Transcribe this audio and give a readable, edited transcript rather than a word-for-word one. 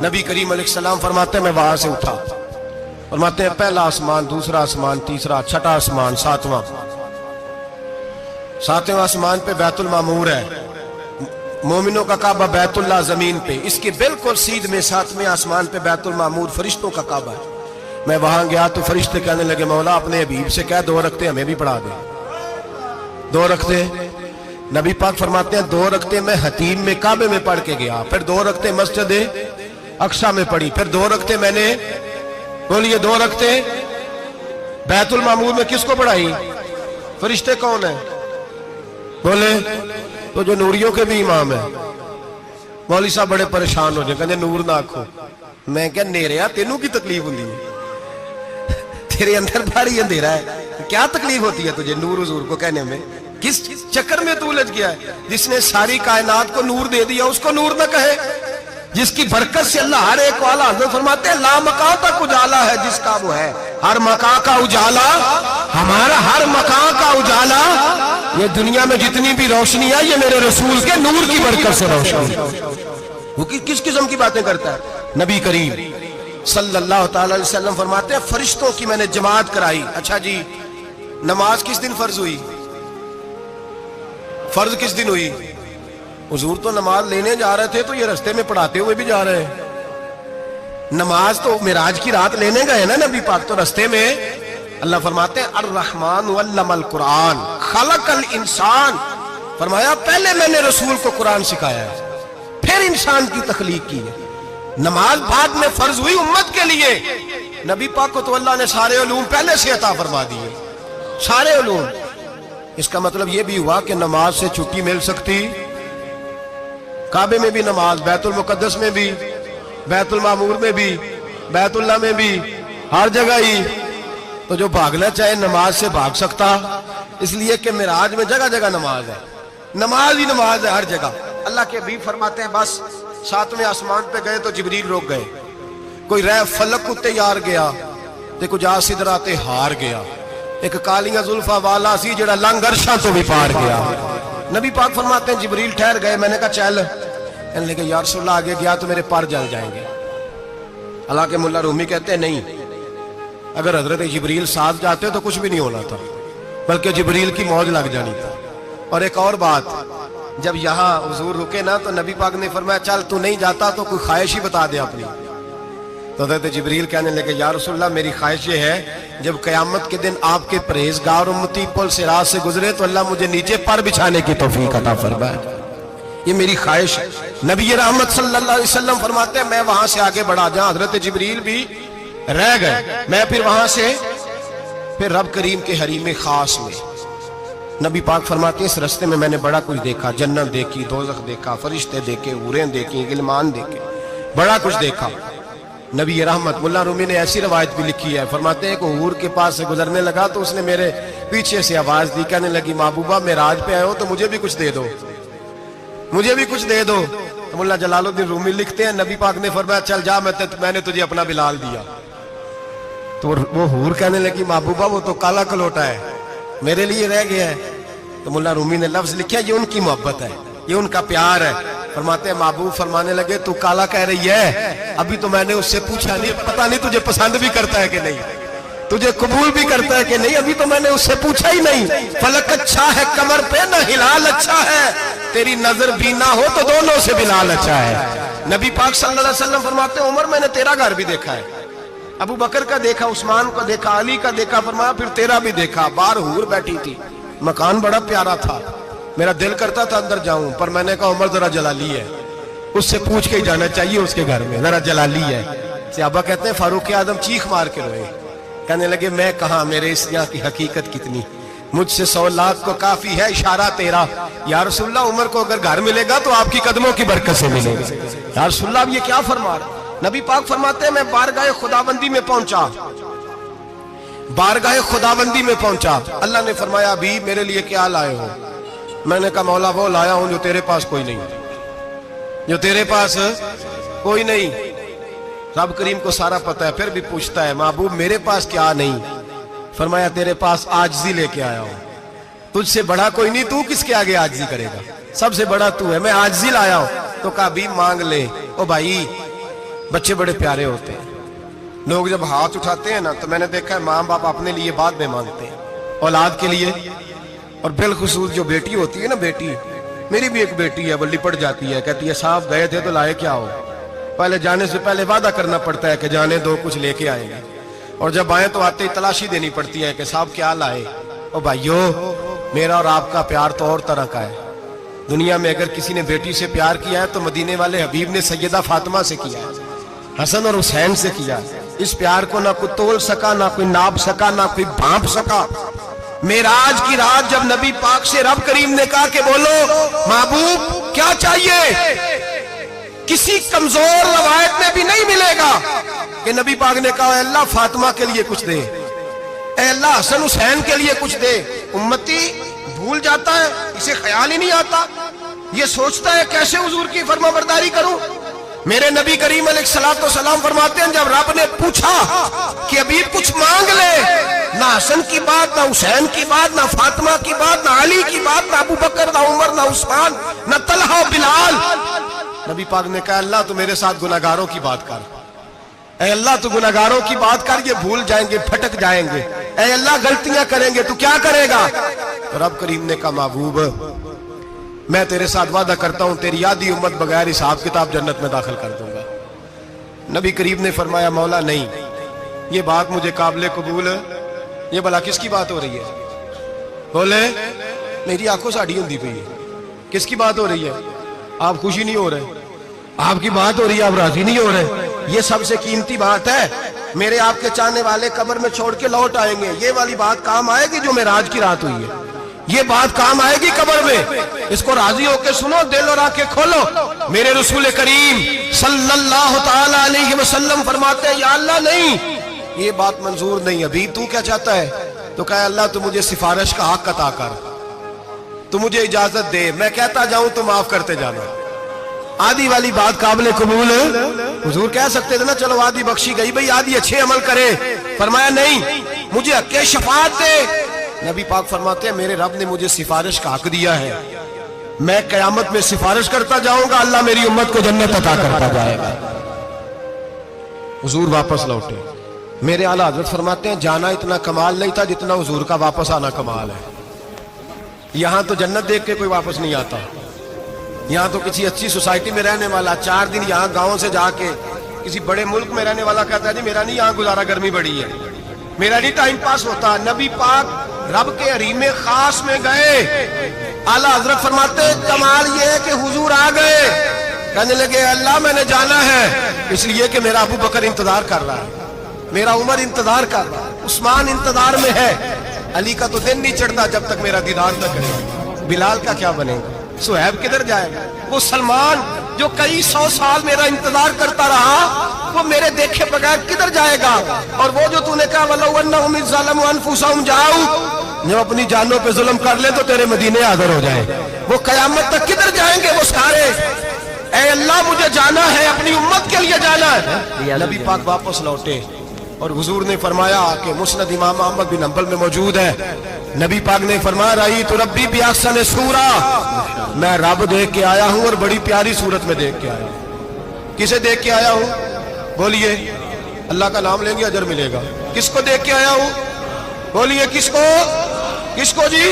نبی کریم علیہ السلام فرماتے ہیں میں وہاں سے اٹھا، فرماتے ہیں پہلا آسمان، دوسرا آسمان، تیسرا، چھٹا آسمان، ساتواں آسمان پہ بیت المعمور ہے، مومنوں کا کعبہ بیت اللہ زمین پہ، اس کے بالکل سیدھ میں 7ویں آسمان پہ بیت المعمور فرشتوں کا کعبہ ہے۔ میں وہاں گیا تو فرشتے کہنے لگے مولا اپنے حبیب سے کہہ 2 رکعتیں ہمیں بھی پڑھا دے۔ 2 رکعتیں نبی پاک فرماتے ہیں 2 رکعتیں میں حتیم میں کعبے میں پڑھ کے گیا، پھر 2 رکعتیں مسجد اقصی میں پڑھی، پھر 2 رکعتیں میں نے بولیے 2 رکعتیں بیت المعمور میں کس کو پڑھائی؟ فرشتے کون ہیں؟ بولے تو جو نوریوں کے بھی امام ہیں۔ مولوی صاحب بڑے پریشان ہو جائے، کہنے نور نہ آکھو۔ میں کہ نیریا تینوں کی تکلیف ہوتی ہے، تیرے اندر بھاری اندھیرا ہے، کیا تکلیف ہوتی ہے تجھے نور حضور کو کہنے میں؟ کس چکر میں تو الجھ گیا ہے؟ جس نے ساری کائنات کو نور دے دیا اس کو نور نہ کہے؟ جس کی برکت سے اللہ ہر ایک والا، حضرت فرماتے ہیں لا مکان تک اجالا ہے جس کا وہ ہے، ہر مکان کا اجالا ہمارا، ہر مکان کا اجالا، یہ دنیا میں جتنی بھی روشنی ہے یہ میرے رسول کے نور کی برکت سے روشنی۔ وہ کس قسم کی باتیں کرتا ہے؟ نبی کریم صلی اللہ تعالی علیہ وسلم فرماتے ہیں فرشتوں کی میں نے جماعت کرائی۔ اچھا جی نماز کس دن فرض ہوئی؟ فرض کس دن ہوئی؟ حضور تو نماز لینے جا رہے تھے تو یہ رستے میں پڑھاتے ہوئے بھی جا رہے ہیں۔ نماز تو معراج کی رات لینے گئے نا نبی پاک، تو رستے میں اللہ فرماتے ہیں الرحمن علم القرآن خلق الانسان، فرمایا پہلے میں نے رسول کو قرآن سکھایا ہے پھر انسان کی تخلیق کی ہے۔ نماز بعد میں فرض ہوئی امت کے لیے، نبی پاک کو تو اللہ نے سارے علوم پہلے سے عطا فرما دیے، سارے علوم۔ اس کا مطلب یہ بھی ہوا کہ نماز سے چھٹی مل سکتی، کعبے میں بھی نماز، بیت المقدس میں بھی، بیت المعمور میں بھی، بیت اللہ میں بھی، ہر جگہ ہی۔ تو جو بھاگنا چاہے نماز سے بھاگ سکتا، اس لیے کہ معراج میں جگہ جگہ نماز ہے، نماز ہی نماز ہے ہر جگہ۔ اللہ کے حبیب فرماتے ہیں بس 7ویں آسمان پہ گئے تو جبریل روک گئے، کوئی رہ فلک کو تیار گیا تے کچھ آ سدراتے ہار گیا، ایک کالیاں زلفا والا سی جڑا لنگ عرشاں تو بھی پار گیا۔ نبی پاک فرماتے ہیں جبریل ٹھہر گئے، میں نے کہا چل، کہنے لگے یا رسول اللہ آگے گیا تو میرے پر جل جائیں گے۔ حالانکہ ملا رومی کہتے ہیں نہیں، اگر حضرت جبریل ساتھ جاتے تو کچھ بھی نہیں ہونا تھا، بلکہ جبریل کی موج لگ جانی تھی۔ اور ایک اور بات، جب یہاں حضور رکے نا تو نبی پاک نے فرمایا چل تو نہیں جاتا تو کوئی خواہش ہی بتا دے اپنی۔ تو حضرت جبریل کہنے لگے یا رسول اللہ میری خواہش یہ ہے جب قیامت کے دن آپ کے پرہیزگار امتی پل صراط سے گزرے تو اللہ مجھے نیچے پر بچھانے کی توفیق عطا فرمائے، یہ میری خواہش ہے۔ نبی رحمت صلی اللہ علیہ وسلم فرماتے ہیں میں وہاں سے آگے بڑھا جہاں حضرت جبریل بھی رہ گئے، میں پھر وہاں سے پھر رب کریم کے حریم خاص میں۔ نبی پاک فرماتے ہیں اس رستے میں نے بڑا کچھ دیکھا، جنت دیکھی، دوزخ دیکھا، فرشتے دیکھے، حوریں دیکھی، غلمان دیکھے، بڑا کچھ دیکھا۔ نبی رحمت ملا رومی نے ایسی روایت بھی لکھی ہے، فرماتے ہیں کہ حور کے پاس سے گزرنے لگا تو اس نے میرے پیچھے سے آواز دی، کہنے لگی محبوبہ معراج پہ آئے ہو تو مجھے بھی کچھ دے دو، مجھے بھی کچھ دے دو۔ مولا جلال الدین رومی لکھتے ہیں نبی پاک نے فرمایا چل جا میں نے تجھے اپنا بلال دیا۔ تو وہ حور کہنے لگی محبوبہ وہ تو کالا کلوٹا ہے، میرے لیے رہ گیا ہے۔ تو مولا رومی نے لفظ لکھا یہ ان کی محبت ہے، یہ ان کا پیار ہے۔ فرماتے ہیں محبوب فرمانے لگے تو کالا کہہ رہی ہے، ابھی تو میں نے اس سے پوچھا نہیں، پتہ نہیں تجھے پسند بھی کرتا ہے کہ نہیں، تجھے قبول بھی کرتا ہے کہ نہیں، ابھی تو میں نے اس سے پوچھا ہی نہیں۔ فلک اچھا ہے کمر پہ نہ ہلال اچھا ہے، تیری نظر بھی نہ ہو تو دونوں سے بلال اچھا ہے۔ نبی پاک صلی اللہ علیہ وسلم فرماتے ہیں عمر میں نے تیرا گھر بھی دیکھا ہے، ابو بکر کا دیکھا، عثمان کو دیکھا، علی کا دیکھا، فرمایا پھر تیرا بھی دیکھا، باہر حور بیٹھی تھی، مکان بڑا پیارا تھا، میرا دل کرتا تھا اندر جاؤں، پر میں نے کہا عمر ذرا جلالی ہے، اس سے پوچھ کے ہی جانا چاہیے اس کے گھر میں، ذرا جلالی ہے۔ صحابہ کہتے ہیں فاروق اعظم چیخ مار کے روئے، کہنے لگے میں کہاں، میرے اس یہاں کی حقیقت کتنی، مجھ سے 100 لاکھ کو کافی ہے اشارہ تیرا۔ یا رسول اللہ عمر کو اگر گھر ملے گا تو آپ کی قدموں کی برکت سے ملے گا۔ یا رسول اللہ اب یہ کیا فرما رہا؟ نبی پاک فرماتے ہیں میں بارگاہ خداوندی میں پہنچا، بارگاہ خداوندی میں پہنچا، اللہ نے فرمایا ابھی میرے لیے کیا لائے ہو؟ میں نے کہا مولا وہ لایا ہوں جو تیرے پاس کوئی نہیں، جو تیرے پاس کوئی نہیں۔ رب کریم کو سارا پتہ ہے، پھر بھی پوچھتا ہے محبوب میرے پاس کیا نہیں؟ فرمایا تیرے پاس عاجزی لے کے آیا ہوں، تجھ سے بڑا کوئی نہیں، تو کس کے آگے عاجزی کرے گا، سب سے بڑا تو ہے، میں عاجزی لایا ہوں۔ تو کہا بھی مانگ لے۔ او بھائی بچے بڑے پیارے ہوتے ہیں. لوگ جب ہاتھ اٹھاتے ہیں نا تو میں نے دیکھا ہے ماں باپ اپنے لیے بعد میں مانگتے ہیں اولاد کے لیے. اور بالخصوص جو بیٹی ہوتی ہے نا, بیٹی, میری بھی ایک بیٹی ہے, وہ لپٹ جاتی ہے, کہتی ہے صاحب گئے تھے تو لائے کیا ہو. پہلے جانے سے پہلے وعدہ کرنا پڑتا ہے کہ جانے دو کچھ لے کے آئیں گے, اور جب آئیں تو آتے ہی تلاشی دینی پڑتی ہے کہ صاحب کیا لائے. او بھائیو, میرا اور آپ کا پیار تو اور طرح کا ہے. دنیا میں اگر کسی نے بیٹی سے پیار کیا ہے تو مدینے والے حبیب نے سیدہ فاطمہ سے کیا ہے, حسن اور حسین سے کیا. اس پیار کو نہ کوئی تول سکا, نہ کوئی ناپ سکا, نہ کوئی بھانپ سکا. معراج کی رات جب نبی پاک سے رب کریم نے کہا کہ بولو محبوب کیا چاہیے, کسی کمزور روایت میں بھی نہیں ملے گا کہ نبی پاک نے کہا اے اللہ فاطمہ کے لیے کچھ دے, اے اللہ حسن حسین کے لیے کچھ دے. امتی بھول جاتا ہے, اسے خیال ہی نہیں آتا, یہ سوچتا ہے کیسے حضور کی فرما برداری کروں. میرے نبی کریم علیہ الصلوۃ والسلام فرماتے ہیں جب رب نے پوچھا کہ ابھی کچھ مانگ لے, نہ حسن کی بات, نہ حسین کی بات, نہ فاطمہ کی بات, نہ علی کی بات, نہ ابو بکر, نہ عمر, نہ عثمان, نہ طلحہ بلال. نبی پاک نے کہا اللہ تو میرے ساتھ گناہگاروں کی بات کر, اے اللہ تو گناہگاروں کی بات کر, یہ بھول جائیں گے, پھٹک جائیں گے, اے اللہ غلطیاں کریں گے تو کیا کرے گا. تو رب کریم نے کہا محبوب میں تیرے ساتھ وعدہ کرتا ہوں تیری آدھی امت بغیر حساب کتاب جنت میں داخل کر دوں گا. نبی کریم نے فرمایا مولا نہیں, یہ بات مجھے قابل قبول ہے. یہ بھلا کس کی بات ہو رہی ہے؟ بولے میری آنکھوں ساڑھی ہوندی پئی ہے, کس کی بات ہو رہی ہے؟ آپ خوشی نہیں ہو رہے, آپ کی بات ہو رہی ہے, آپ راضی نہیں ہو رہے. یہ سب سے قیمتی بات ہے. میرے آپ کے چاہنے والے قبر میں چھوڑ کے لوٹ آئیں گے, یہ والی بات کام آئے گی جو معراج کی رات ہوئی ہے, یہ بات کام آئے گی قبر میں. اس کو راضی ہو کے سنو, دل اور آنکھیں کھولو. میرے رسول کریم صلی اللہ تعالی علیہ وسلم فرماتے ہیں یا اللہ نہیں, یہ بات منظور نہیں. ابھی تو کیا چاہتا ہے؟ تو کہا اللہ تو مجھے سفارش کا حق عطا کر, تو مجھے اجازت دے, میں کہتا جاؤں تو معاف کرتے جانا. آدھی والی بات قابل قبول ہے. حضور کہہ سکتے تھے نا چلو آدھی بخشی گئی بھئی, آدھی اچھے عمل کرے. فرمایا نہیں, مجھے حق شفاعت دے. نبی پاک فرماتے ہیں میرے رب نے مجھے سفارش کا حق دیا ہے, میں قیامت میں سفارش کرتا جاؤں گا, اللہ میری امت کو جنت عطا کرتا جائے گا. حضور واپس لوٹے. میرے اعلیٰ حضرت فرماتے ہیں جانا اتنا کمال نہیں تھا جتنا حضور کا واپس آنا کمال ہے. یہاں تو جنت دیکھ کے کوئی واپس نہیں آتا, یہاں تو کسی اچھی سوسائٹی میں رہنے والا 4 دن یہاں گاؤں سے جا کے کسی بڑے ملک میں رہنے والا کہتا ہے جی میرا نہیں یہاں گزارا, گرمی بڑی ہے, میرا نہیں ٹائم پاس ہوتا. نبی پاک رب کے حریم خاص میں گئے. اعلیٰ حضرت فرماتے ہیں کمال یہ ہے کہ حضور آ گئے, کہنے لگے اللہ میں نے جانا ہے اس لیے کہ میرا ابو بکر انتظار کر رہا ہے, میرا عمر انتظار کر رہا ہے, عثمان انتظار میں ہے, علی کا تو دن نہیں چڑھتا جب تک میرا دیدار نہ کرے. بلال کا کیا بنے گا, صہیب کدھر جائے گا, وہ سلمان جو کئی 100 سال میرا انتظار کرتا رہا وہ میرے دیکھے بغیر کدھر جائے گا. اور وہ جو تو نے کہا وَلَوْ أَنَّهُمْ إِذْ ظَلَمُوا أَنفُسَهُمْ جَاءُوا, جو اپنی جانوں پہ ظلم کر لے تو تیرے مدینے حاضر ہو جائیں, وہ قیامت تک کدھر جائیں گے وہ سارے. اے اللہ مجھے جانا ہے, اپنی امت کے لیے جانا ہے. نبی پاک واپس لوٹے اور حضور نے فرمایا کہ مسند امام احمد بن حنبل میں موجود ہے, نبی پاک نے فرمایا رأیت ربی بأحسن صورہ, میں رب دیکھ کے آیا ہوں اور بڑی پیاری صورت میں دیکھ کے آیا ہوں. کسے دیکھ کے آیا ہوں؟ بولیے, اللہ کا نام لیں گے اجر ملے گا. کس کو دیکھ کے آیا ہوں؟ بولیے کس کو, کس کو جی؟